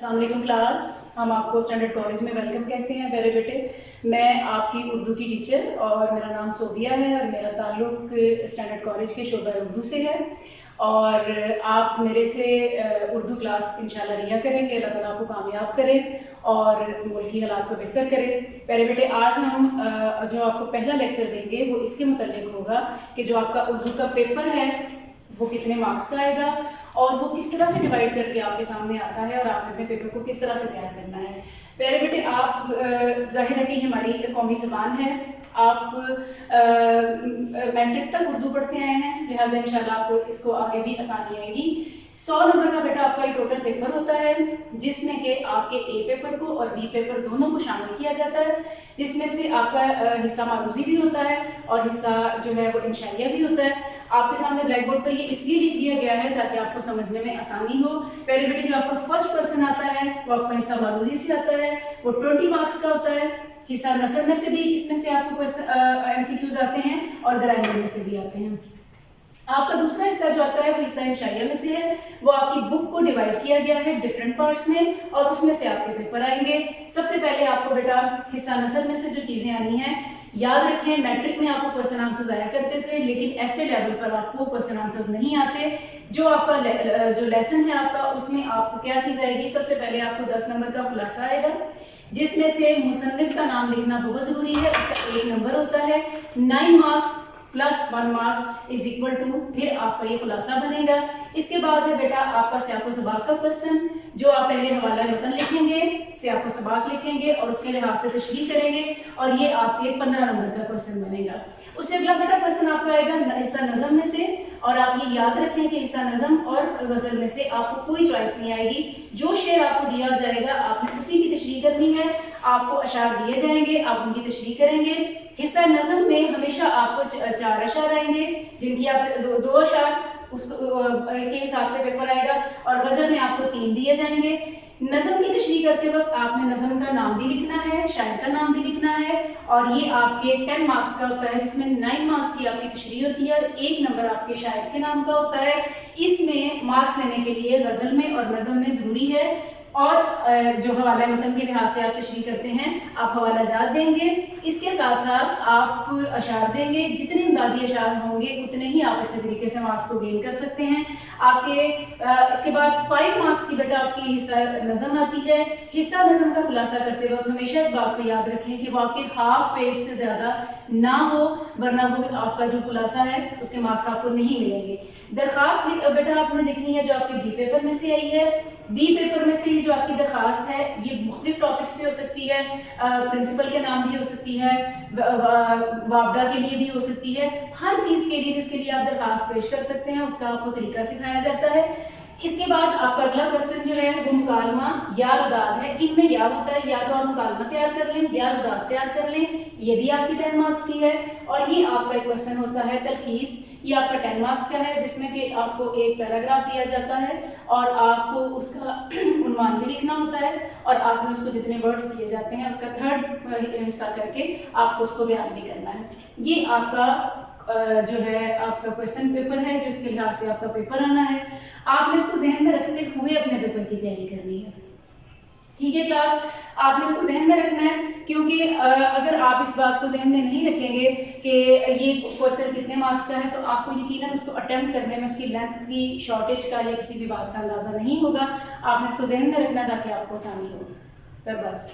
अस्सलाम वालेकुम क्लास। हम आपको स्टैंडर्ड कॉलेज में वेलकम कहते हैं प्यारे बेटे। मैं आपकी उर्दू की टीचर और मेरा नाम सोबिया है और मेरा ताल्लुक स्टैंडर्ड कॉलेज के शोबा उर्दू से है। और आप मेरे से उर्दू क्लास इंशाल्लाह रिया करेंगे। अल्लाह ताला आपको कामयाब करे और मुल्क की हालात को बेहतर करे। प्यारे बेटे, आज हम जो आपको पहला लेक्चर देंगे वो इसके मुतल्लिक होगा कि जो आपका उर्दू का पेपर है वो कितने मार्क्स का आएगा और वो किस तरह से डिवाइड करके आपके सामने आता है और आपने अपने पेपर को किस तरह से तैयार करना है। प्यारे बेटे, आप जाहिर है कि हमारी कौमी ज़बान है, आप मैट्रिक तक उर्दू पढ़ते आए हैं, लिहाजा इंशाल्लाह आपको इसको आगे भी आसानी आएगी। 100 नंबर का बेटा आपका ये टोटल पेपर होता है जिसमें कि आपके ए पेपर को और बी पेपर दोनों को शामिल किया जाता है, जिसमें से आपका हिस्सा मारूजी भी होता है और हिस्सा जो है वो इंशाइया भी होता है। आपके सामने ब्लैक बोर्ड पर ये इसलिए लिख दिया गया है ताकि आपको समझने में आसानी हो। पहले बेटे, जो आपका फर्स्ट पर्सन आता है वो आपका हिस्सा मारूजी से आता है, वो 20 मार्क्स का होता है। हिस्सा नसर में से भी इसमें से आपको MCQs आते हैं और ग्रामर में से भी आते हैं। आपका दूसरा हिस्सा जो आता है वो हिस्सा इंशाइया में से है, वो आपकी बुक को डिवाइड किया गया है डिफरेंट पार्ट्स में और उसमें से आपके पेपर आएंगे। सबसे पहले आपको बेटा हिस्सा नसर में से जो चीज़ें आनी हैं, याद रखें मैट्रिक में आपको क्वेश्चन आंसर्स आया करते थे लेकिन FA लेवल पर आपको क्वेश्चन आंसर्स नहीं आते। जो आपका जो लेसन है आपका, उसमें आपको क्या चीज़ आएगी? सबसे पहले आपको 10 नंबर का खुलासा आएगा जिसमें से मुसन्निफ का नाम लिखना बहुत ज़रूरी है, उसका 1 नंबर होता है। 9 marks plus 1 mark is equal to, फिर आपका ये खुलासा बनेगा। इसके बाद है बेटा आपका सियाको सबाक का क्वेश्चन, जो आप पहले हवाला मतन लिखेंगे, सियाको सबाक लिखेंगे और उसके लिहाज से तशरीह करेंगे और ये आपके 15 नंबर का क्वेश्चन बनेगा। उससे अगला बेटा क्वेश्चन आपका आएगा हिस्सा नज़म में से, और आप ये याद रखें कि हिस्सा नज़म और गज़ल में से आपको कोई चॉइस नहीं आएगी। जो शेर आपको दिया जाएगा आपने उसी की तशरीह करनी है। आपको अशार दिए जाएंगे, आप उनकी तशरीह करेंगे। हिस्सा नज़म में हमेशा आपको 4 अशार आएंगे जिनकी आप 2 अशार उसको के हिसाब से पेपर आएगा और गज़ल में आपको 3 दिए जाएंगे। नज़म की तशरीह करते वक्त आपने नज़म का नाम भी लिखना है, शायर का नाम भी लिखना है और ये आपके 10 मार्क्स का होता है जिसमें 9 मार्क्स की आपकी तशरीह होती है और 1 नंबर आपके शायर के नाम का होता है। इसमें मार्क्स लेने के लिए गज़ल में और नज़म में ज़रूरी है और जो हवाला मतन के लिहाज से आप तशरीह करते हैं आप हवाला जात देंगे, इसके साथ साथ आप अशार देंगे। जितने इमदादी अशार होंगे उतने ही आप अच्छे तरीके से मार्क्स को गेन कर सकते हैं। आपके इसके बाद 5 मार्क्स की बेटा आपकी हिस्सा नज़म आती है। हिस्सा नज़म का खुलासा करते वक्त हमेशा इस बात को याद रखें कि वो आपके हाफ पेज से ज़्यादा ना हो, वरना वो आपका जो खुलासा है उसके मार्क्स आपको नहीं मिलेंगे। दरख्वास्त बेटा आपने लिखनी है जो आपके बी पेपर में से आई है। बी पेपर में से जो आपकी दरख्वास्त है ये मुख्तलिफ टॉपिक्स पे हो सकती है, प्रिंसिपल के नाम भी हो सकती है, वापडा के लिए भी हो सकती है। हर चीज़ के लिए जिसके लिए आप दरख्वास्त पेश कर सकते हैं उसका आपको तरीका सिखाया जाता है। इसके बाद आपका अगला क्वेश्चन जो है वो मुकालमा या रुदाद है। इनमें या होता है, या तो आप मुकालमा तैयार कर लें या रुदाद तैयार कर लें, ये भी आपकी 10 मार्क्स की है। और ये आपका एक क्वेश्चन होता है तलखीस, ये आपका 10 मार्क्स का है जिसमें कि आपको एक पैराग्राफ दिया जाता है और आपको उसका उन्वान भी लिखना होता है और आपने उसको जितने वर्ड्स दिए जाते हैं उसका 3rd हिस्सा करके आपको उसको बयान भी करना है। ये आपका जो है आपका क्वेश्चन पेपर है जो इसके लिहाज से आपका पेपर आना है। आपने इसको जहन में रखते हुए अपने पेपर की तैयारी करनी है, ठीक है क्लास? आपने इसको जहन में रखना है क्योंकि अगर आप इस बात को जहन में नहीं रखेंगे कि ये क्वेश्चन कितने मार्क्स का है तो आपको यकीनन उसको अटेम्प्ट करने में उसकी लेंथ की शॉर्टेज का या किसी भी बात का अंदाज़ा नहीं होगा। आपने इसको जहन में रखना ताकि आपको आसानी हो। सर बस।